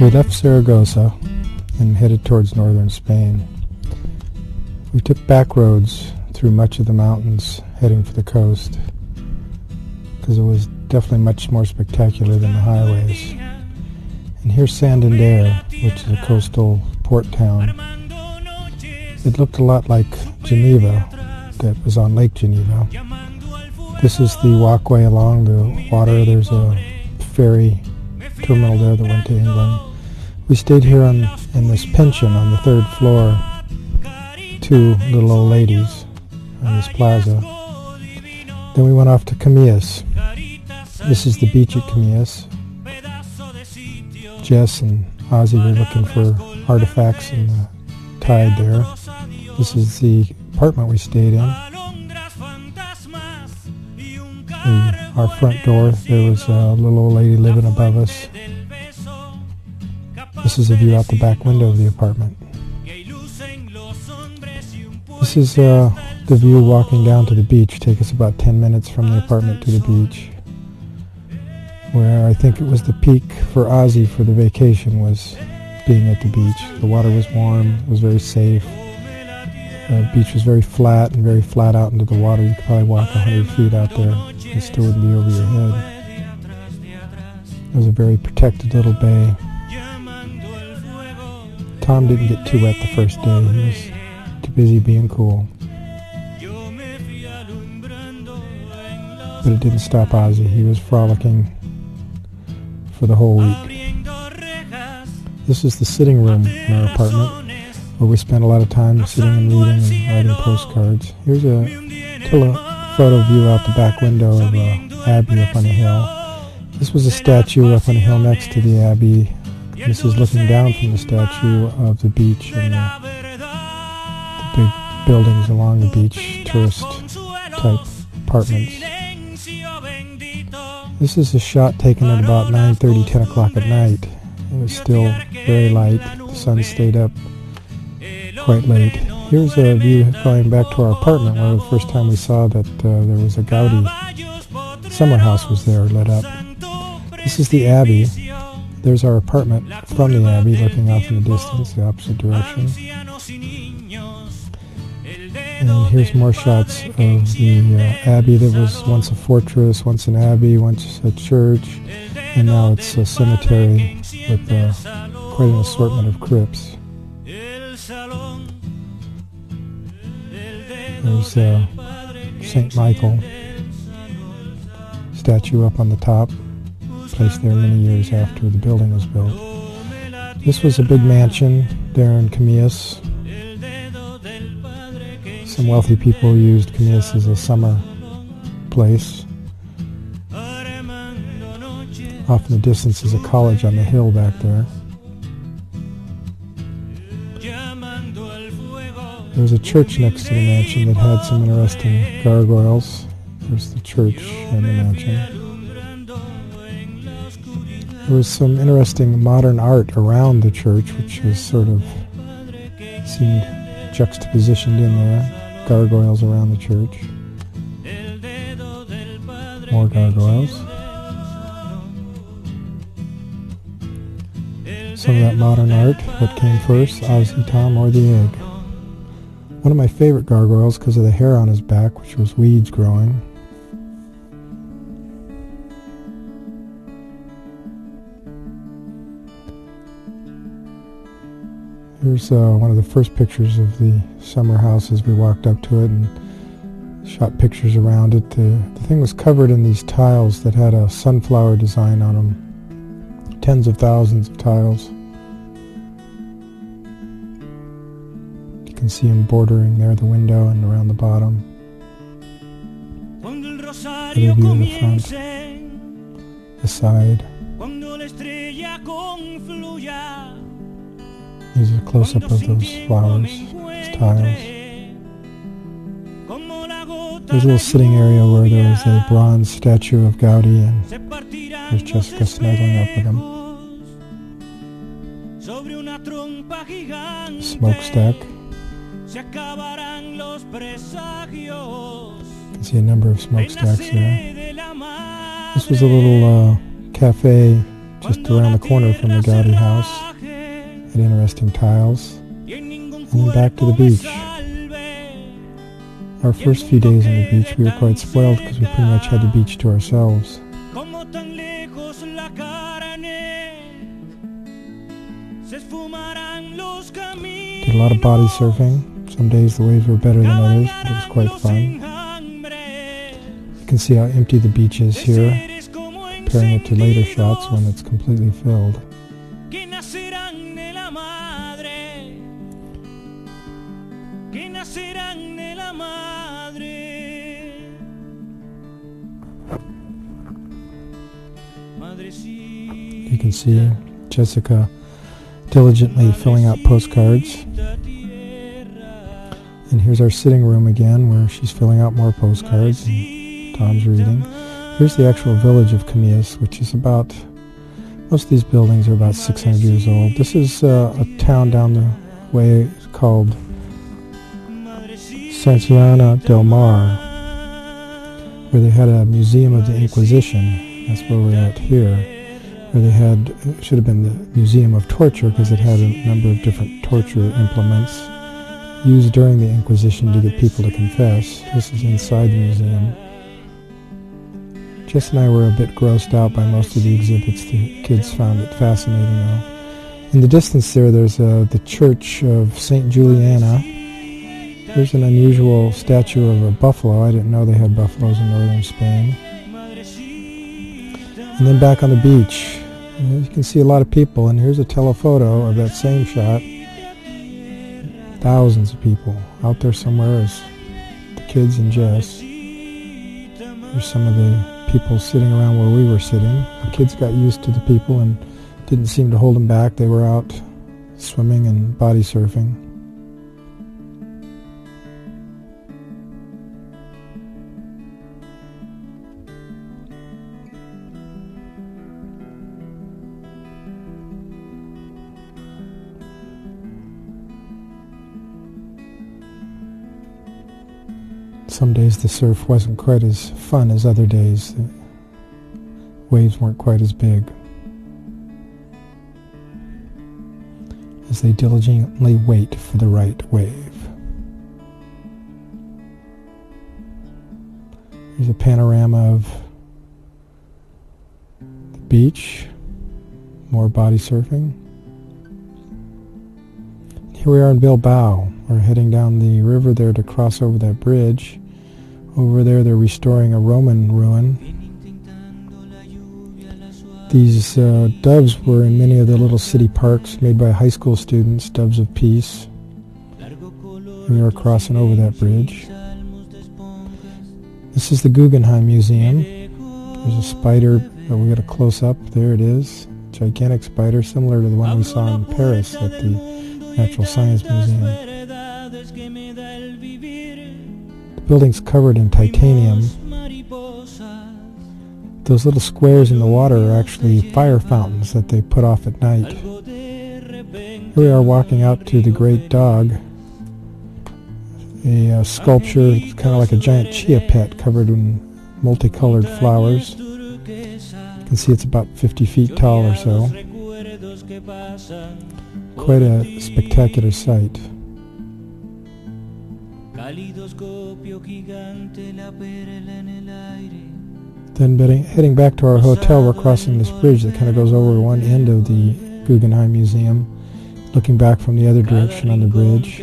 We left Saragossa and headed towards northern Spain. We took back roads through much of the mountains heading for the coast because it was definitely much more spectacular than the highways. And here's Santander, which is a coastal port town. It looked a lot like Geneva that was on Lake Geneva. This is the walkway along the water. There's a ferry terminal there that went to England. We stayed here in this pension on the third floor. Two little old ladies on this plaza. Then we went off to Camillas. This is the beach at Camillas. Jess and Ozzy were looking for artifacts in the tide there. This is the apartment we stayed in. Our front door, there was a little old lady living above us. This is a view out the back window of the apartment. This is the view walking down to the beach. Take us about 10 minutes from the apartment to the beach, where I think it was the peak for Ozzy for the vacation was being at the beach. The water was warm, it was very safe. The beach was very flat and very flat out into the water. You could probably walk 100 feet out there and it still wouldn't be over your head. It was a very protected little bay. Tom didn't get too wet the first day. He was too busy being cool. But it didn't stop Ozzy. He was frolicking for the whole week. This is the sitting room in our apartment, where we spent a lot of time sitting and reading and writing postcards. Here's a photo view out the back window of Abbey up on a hill. This was a statue up on a hill next to the Abbey. This is looking down from the statue of the beach and the big buildings along the beach, tourist-type apartments. This is a shot taken at about 9:30, 10 o'clock at night. It was still very light. The sun stayed up quite late. Here's a view going back to our apartment, where the first time we saw that there was a Gaudi summer house was there, lit up. This is the Abbey. There's our apartment from the Abbey, looking off in the distance, the opposite direction. And here's more shots of the Abbey that was once a fortress, once an Abbey, once a church, and now it's a cemetery with quite an assortment of crypts. There's St. Michael statue up on the top, placed there many years after the building was built. This was a big mansion there in Camillas. Some wealthy people used Camillas as a summer place. Off in the distance is a college on the hill back there. There was a church next to the mansion that had some interesting gargoyles. There's the church and the mansion. There was some interesting modern art around the church, which was sort of seemed juxtapositioned in there. Gargoyles around the church. More gargoyles. Some of that modern art. What came first, Ozzy, Tom, or the egg? One of my favorite gargoyles because of the hair on his back, which was weeds growing. Here's one of the first pictures of the summer house as we walked up to it and shot pictures around it. The thing was covered in these tiles that had a sunflower design on them. Tens of thousands of tiles. You can see them bordering there, the window and around the bottom. Another view of the front, the side. Here's a close-up of those flowers, those tiles. There's a little sitting area where there's a bronze statue of Gaudi, and there's Jessica snuggling up with him. A smokestack. You can see a number of smokestacks there. This was a little cafe just around the corner from the Gaudi house. Had interesting tiles. And then back to the beach. Our first few days on the beach, we were quite spoiled because we pretty much had the beach to ourselves. Did a lot of body surfing. Some days the waves were better than others, but it was quite fun. You can see how empty the beach is here, comparing it to later shots when it's completely filled. You can see Jessica diligently filling out postcards. And here's our sitting room again, where she's filling out more postcards and Tom's reading. Here's the actual village of Camillas, which is about, most of these buildings are about 600 years old. This is a town down the way called Santiana del Mar, where they had a museum of the Inquisition. That's where we're at here, where they had, it should have been the Museum of Torture, because it had a number of different torture implements used during the Inquisition to get people to confess. This is inside the museum. Jess and I were a bit grossed out by most of the exhibits. The kids found it fascinating though. In the distance there's the Church of St. Juliana. There's an unusual statue of a buffalo. I didn't know they had buffaloes in northern Spain. And then back on the beach, you can see a lot of people, and here's a telephoto of that same shot. Thousands of people out there somewhere is the kids and Jess. Here's some of the people sitting around where we were sitting. The kids got used to the people and didn't seem to hold them back. They were out swimming and body surfing. Some days the surf wasn't quite as fun as other days. The waves weren't quite as big. As they diligently wait for the right wave. Here's a panorama of the beach. More body surfing. Here we are in Bilbao. We're heading down the river there to cross over that bridge. Over there they're restoring a Roman ruin. These doves were in many of the little city parks made by high school students, doves of peace. We are crossing over that bridge. This is the Guggenheim Museum. There's a spider, but we got a close-up. There it is. Gigantic spider, similar to the one we saw in Paris at the Natural Science Museum. The building's covered in titanium. Those little squares in the water are actually fire fountains that they put off at night. Here we are walking out to the Great Dog, a sculpture, kind of like a giant chia pet covered in multicolored flowers. You can see it's about 50 feet tall or so. Quite a spectacular sight. Then heading back to our hotel, we're crossing this bridge that kind of goes over one end of the Guggenheim Museum, looking back from the other direction on the bridge.